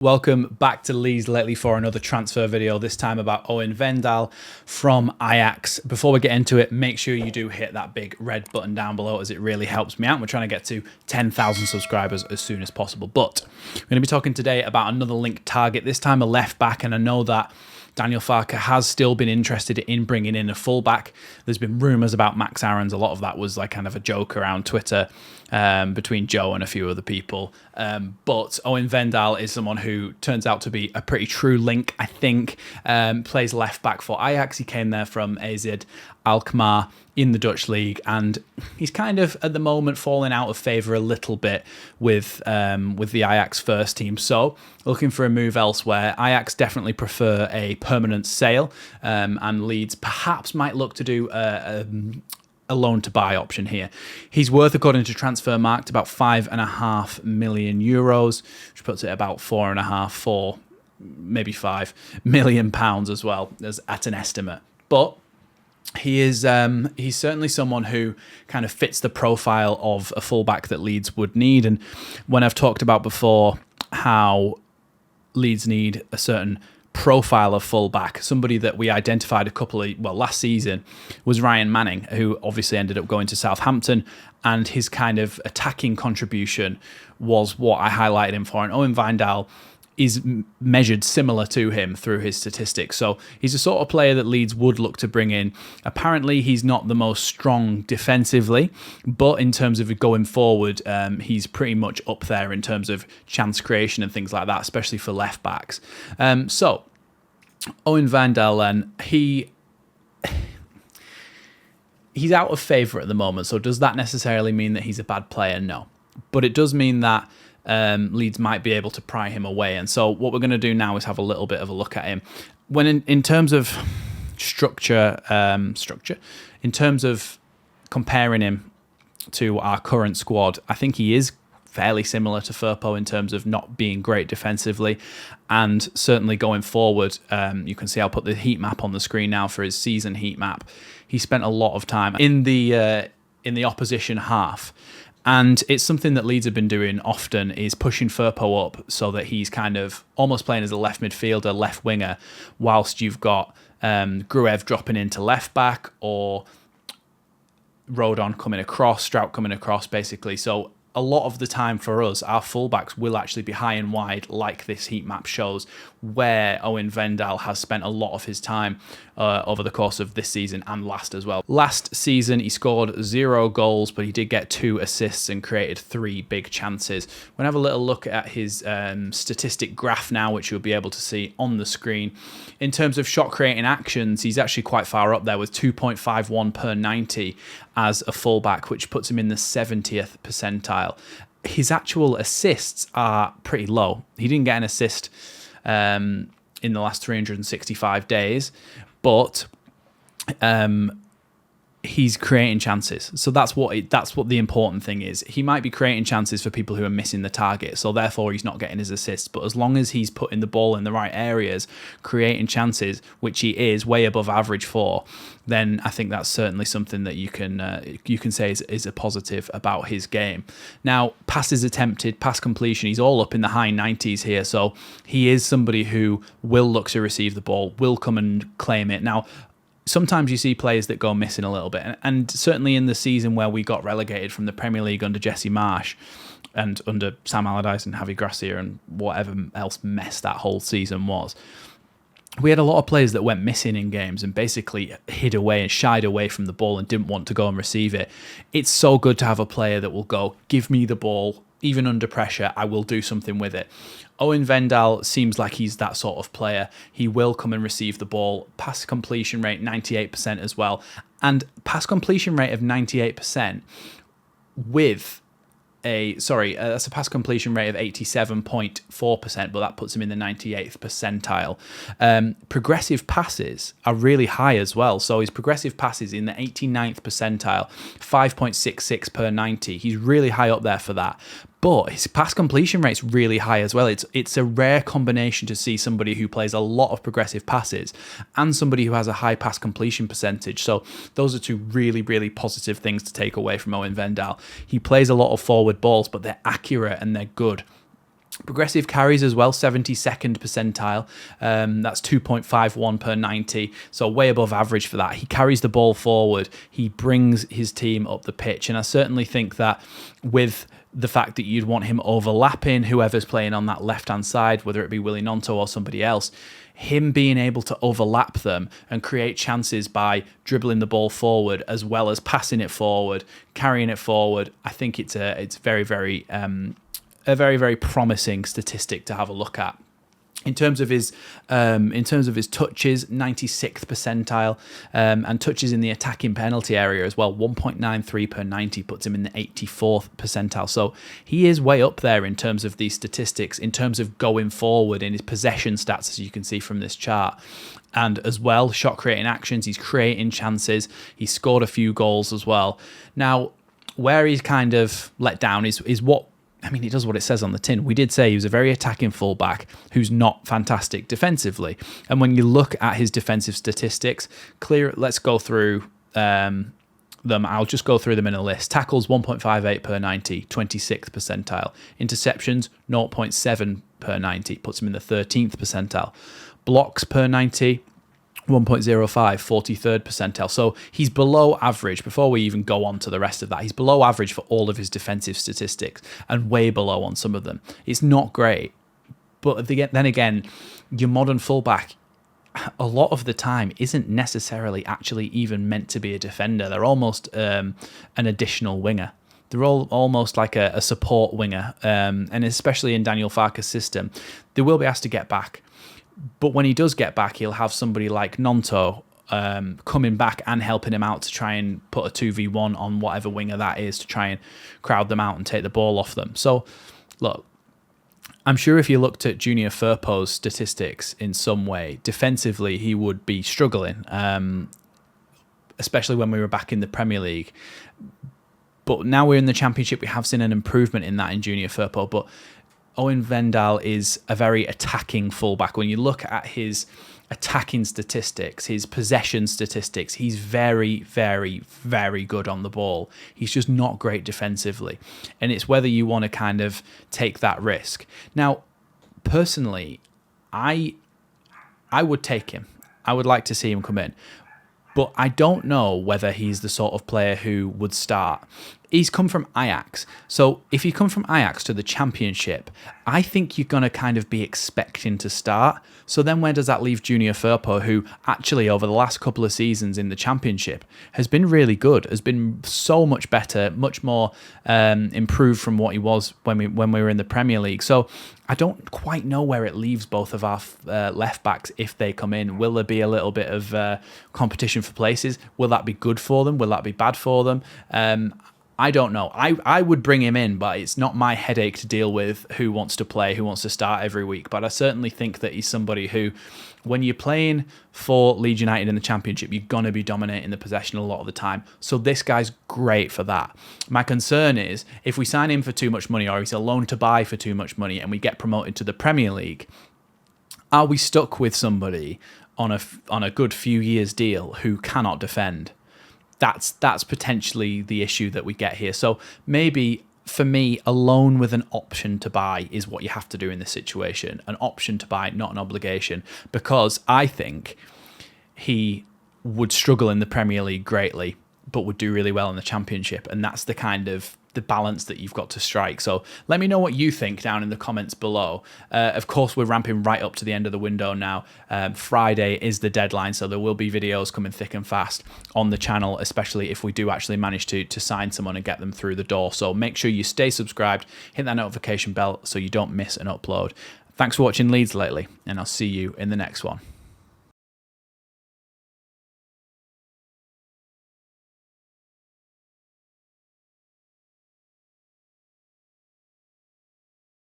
Welcome back to Leeds Lately for another transfer video, this time about Owen Wijndal from Ajax. Before we get into it, make sure you do hit that big red button down below as it really helps me out. We're trying to get to 10,000 subscribers as soon as possible. But we're going to be talking today about another linked target, this time a left back, and I know that Daniel Farke has still been interested in bringing in a fullback. There's been rumours about Max Aarons. A lot of that was like kind of a joke around Twitter between Joe and a few other people. But Owen Wijndal is someone who turns out to be a pretty true link, I think. Plays left back for Ajax. He came there from AZ Alkmaar in the Dutch league, and he's kind of at the moment falling out of favour a little bit with the Ajax first team. So looking for a move elsewhere. Ajax definitely prefer a permanent sale, and Leeds perhaps might look to do a loan to buy option here. He's worth, according to Transfermarkt, about €5.5 million, which puts it about four, maybe £5 million as well as at an estimate. But he's certainly someone who kind of fits the profile of a fullback that Leeds would need. And when I've talked about before how Leeds need a certain profile of fullback, somebody that we identified last season was Ryan Manning, who obviously ended up going to Southampton, and his kind of attacking contribution was what I highlighted him for. And Owen Wijndal is measured similar to him through his statistics. So he's a sort of player that Leeds would look to bring in. Apparently, he's not the most strong defensively, but in terms of going forward, he's pretty much up there in terms of chance creation and things like that, especially for left backs. So Owen Wijndal, then, he's out of favour at the moment. So does that necessarily mean that he's a bad player? No. But it does mean that Leeds might be able to pry him away. And so what we're going to do now is have a little bit of a look at him. When in terms of structure, in terms of comparing him to our current squad, I think he is fairly similar to Firpo in terms of not being great defensively, and certainly going forward, you can see I'll put the heat map on the screen now for his season heat map. He spent a lot of time in the opposition half. And it's something that Leeds have been doing often, is pushing Firpo up so that he's kind of almost playing as a left midfielder, left winger, whilst you've got Gruev dropping into left back, or Rodon coming across, Strout coming across, basically. So a lot of the time for us, our fullbacks will actually be high and wide, like this heat map shows, where Owen Wijndal has spent a lot of his time over the course of this season and last as well. Last season, he scored 0 goals, but he did get 2 assists and created 3 big chances. We're going to have a little look at his statistic graph now, which you'll be able to see on the screen. In terms of shot creating actions, he's actually quite far up there with 2.51 per 90 as a fullback, which puts him in the 70th percentile. His actual assists are pretty low. He didn't get an assist in the last 365 days, but he's creating chances. So that's what the important thing is. He might be creating chances for people who are missing the target, so therefore he's not getting his assists. But as long as he's putting the ball in the right areas, creating chances, which he is way above average for, then I think that's certainly something that you can say is a positive about his game. Now, passes attempted, pass completion, he's all up in the high 90s here. So he is somebody who will look to receive the ball, will come and claim it. Now, sometimes you see players that go missing a little bit, and certainly in the season where we got relegated from the Premier League under Jesse Marsh and under Sam Allardyce and Javi Gracia and whatever else mess that whole season was, we had a lot of players that went missing in games and basically hid away and shied away from the ball and didn't want to go and receive it. It's so good to have a player that will go, give me the ball, even under pressure, I will do something with it. Owen Wijndal seems like he's that sort of player. He will come and receive the ball. Pass completion rate 98% as well. And pass completion rate of 98% with that's a pass completion rate of 87.4%, but that puts him in the 98th percentile. Progressive passes are really high as well. So his progressive passes in the 89th percentile, 5.66 per 90. He's really high up there for that. But his pass completion rate's really high as well. It's a rare combination to see somebody who plays a lot of progressive passes and somebody who has a high pass completion percentage. So those are two really, really positive things to take away from Owen Wijndal. He plays a lot of forward balls, but they're accurate and they're good. Progressive carries as well, 72nd percentile. That's 2.51 per 90, so way above average for that. He carries the ball forward. He brings his team up the pitch, and I certainly think that with the fact that you'd want him overlapping whoever's playing on that left-hand side, whether it be Willy Gnonto or somebody else, him being able to overlap them and create chances by dribbling the ball forward as well as passing it forward, carrying it forward, I think it's very, very a very, very promising statistic to have a look at. In terms of his touches, 96th percentile, and touches in the attacking penalty area as well, 1.93 per 90 puts him in the 84th percentile. So he is way up there in terms of these statistics, in terms of going forward in his possession stats, as you can see from this chart. And as well, shot creating actions, he's creating chances, he's scored a few goals as well. Now, where he's kind of let down is what, I mean, he does what it says on the tin. We did say he was a very attacking fullback who's not fantastic defensively. And when you look at his defensive statistics, let's go through them. I'll just go through them in a list. Tackles, 1.58 per 90, 26th percentile. Interceptions, 0.7 per 90, puts him in the 13th percentile. Blocks per 90, 1.05, 43rd percentile. So he's below average. Before we even go on to the rest of that, he's below average for all of his defensive statistics and way below on some of them. It's not great. But then again, your modern fullback, a lot of the time, isn't necessarily actually even meant to be a defender. They're almost an additional winger. They're all almost like a support winger. And especially in Daniel Farke's system, they will be asked to get back. But when he does get back, he'll have somebody like Gnonto coming back and helping him out to try and put a 2v1 on whatever winger that is, to try and crowd them out and take the ball off them. So, look, I'm sure if you looked at Junior Firpo's statistics in some way, defensively he would be struggling, especially when we were back in the Premier League. But now we're in the Championship, we have seen an improvement in that in Junior Firpo, but Owen Wijndal is a very attacking fullback. When you look at his attacking statistics, his possession statistics, he's very, very, very good on the ball. He's just not great defensively. And it's whether you want to kind of take that risk. Now, personally, I would take him. I would like to see him come in. But I don't know whether he's the sort of player who would start. He's come from Ajax. So if you come from Ajax to the Championship, I think you're going to kind of be expecting to start. So then where does that leave Junior Firpo, who actually over the last couple of seasons in the Championship has been really good, has been so much better, much more improved from what he was when we were in the Premier League. So I don't quite know where it leaves both of our left backs if they come in. Will there be a little bit of competition for places? Will that be good for them? Will that be bad for them? I don't know. I would bring him in, but it's not my headache to deal with who wants to play, who wants to start every week. But I certainly think that he's somebody who, when you're playing for Leeds United in the Championship, you're going to be dominating the possession a lot of the time. So this guy's great for that. My concern is if we sign him for too much money, or he's a loan to buy for too much money, and we get promoted to the Premier League, are we stuck with somebody on a good few years deal who cannot defend? That's potentially the issue that we get here. So maybe for me, a loan with an option to buy is what you have to do in this situation. An option to buy, not an obligation, because I think he would struggle in the Premier League greatly, but would do really well in the Championship. And that's the kind of the balance that you've got to strike. So let me know what you think down in the comments below. Of course, we're ramping right up to the end of the window now. Friday is the deadline, so there will be videos coming thick and fast on the channel, especially if we do actually manage to sign someone and get them through the door. So make sure you stay subscribed, hit that notification bell so you don't miss an upload. Thanks for watching Leeds Lately, and I'll see you in the next one.